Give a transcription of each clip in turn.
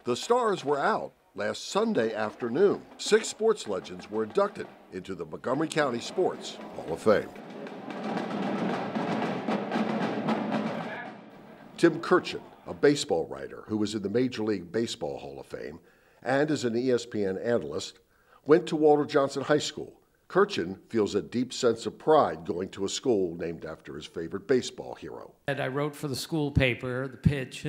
The stars were out last Sunday afternoon. 6 sports legends were inducted into the Montgomery County Sports Hall of Fame. Tim Kurchin, a baseball writer who was in the Major League Baseball Hall of Fame and is an ESPN analyst, went to Walter Johnson High School. Kurchin feels a deep sense of pride going to a school named after his favorite baseball hero. I wrote for the school paper, The Pitch.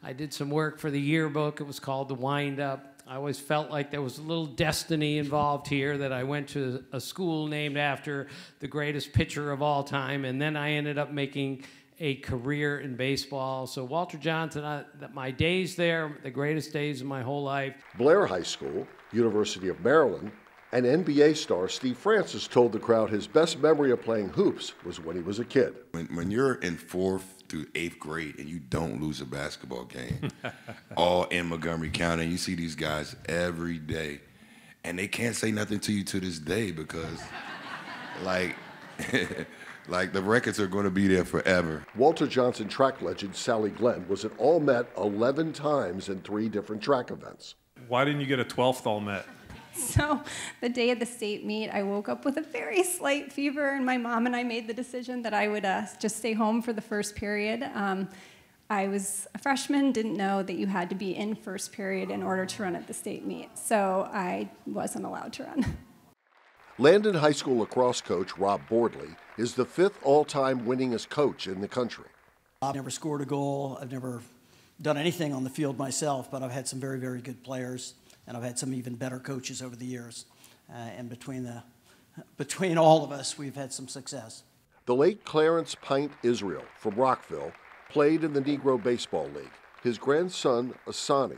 I did some work for the yearbook. It was called The Wind Up. I always felt like there was a little destiny involved here, that I went to a school named after the greatest pitcher of all time, and then I ended up making a career in baseball. So Walter Johnson, my days there, the greatest days of my whole life. Blair High School, University of Maryland, and NBA star Steve Francis told the crowd his best memory of playing hoops was when he was a kid. When you're in 4th through 8th grade and you don't lose a basketball game, all in Montgomery County, and you see these guys every day, and they can't say nothing to you to this day because, like the records are going to be there forever. Walter Johnson track legend Sally Glenn was at All-Met 11 times in 3 different track events. Why didn't you get a 12th All-Met? So the day of the state meet, I woke up with a very slight fever, and my mom and I made the decision that I would just stay home for the first period. I was a freshman, didn't know that you had to be in first period in order to run at the state meet, so I wasn't allowed to run. Landon High School lacrosse coach Rob Bordley is the 5th all-time winningest coach in the country. I've never scored a goal. I've never done anything on the field myself, but I've had some very, very good players, and I've had some even better coaches over the years. And between all of us, we've had some success. The late Clarence Pint Israel from Rockville played in the Negro Baseball League. His grandson, Asani,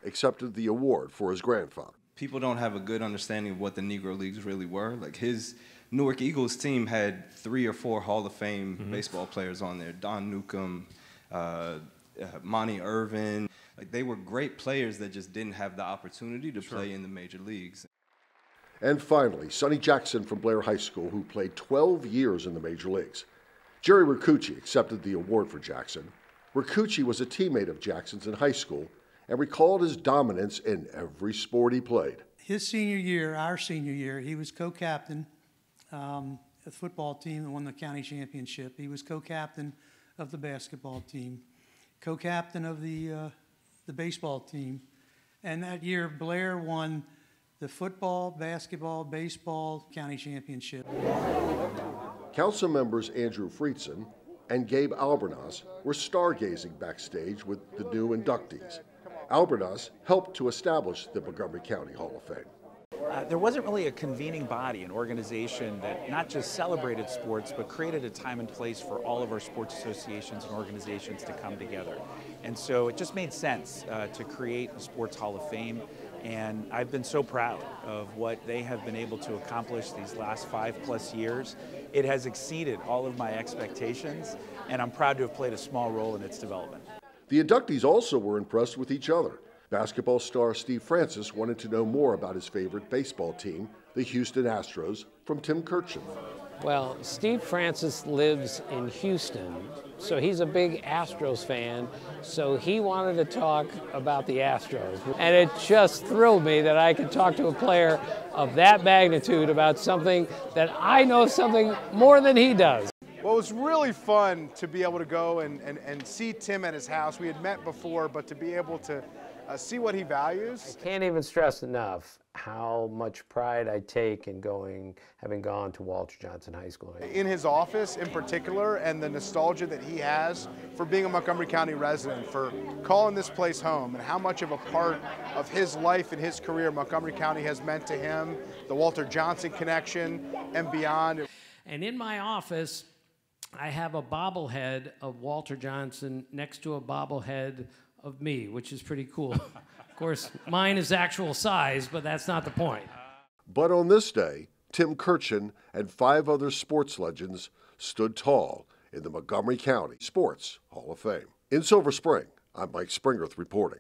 accepted the award for his grandfather. People don't have a good understanding of what the Negro Leagues really were. Like, his Newark Eagles team had 3 or 4 Hall of Fame baseball players on there. Don Newcomb, Monty Irvin. Like, they were great players that just didn't have the opportunity to play in the major leagues. And finally, Sonny Jackson from Blair High School, who played 12 years in the major leagues. Jerry Ricucci accepted the award for Jackson. Ricucci was a teammate of Jackson's in high school and recalled his dominance in every sport he played. His senior year, our senior year, he was co-captain of the football team that won the county championship. He was co-captain of the basketball team, co-captain of the baseball team. And that year, Blair won the football, basketball, baseball county championship. Council members Andrew Friedson and Gabe Albernas were stargazing backstage with the new inductees. Albernas helped to establish the Montgomery County Hall of Fame. There wasn't really a convening body, an organization that not just celebrated sports, but created a time and place for all of our sports associations and organizations to come together. And so it just made sense to create a Sports Hall of Fame. And I've been so proud of what they have been able to accomplish these last 5+ years. It has exceeded all of my expectations, and I'm proud to have played a small role in its development. The inductees also were impressed with each other. Basketball star Steve Francis wanted to know more about his favorite baseball team, the Houston Astros, from Tim Kurchin. Well, Steve Francis lives in Houston, so he's a big Astros fan, so he wanted to talk about the Astros. And it just thrilled me that I could talk to a player of that magnitude about something that I know something more than he does. Well, it was really fun to be able to go and see Tim at his house. We had met before, but to be able to see what he values. I can't even stress enough how much pride I take in having gone to Walter Johnson High School. In his office in particular, and the nostalgia that he has for being a Montgomery County resident, for calling this place home, and how much of a part of his life and his career Montgomery County has meant to him, the Walter Johnson connection and beyond. And in my office, I have a bobblehead of Walter Johnson next to a bobblehead of me, which is pretty cool. Of course, mine is actual size, but that's not the point. But on this day, Tim Kurchin and 5 other sports legends stood tall in the Montgomery County Sports Hall of Fame. In Silver Spring, I'm Mike Springirth reporting.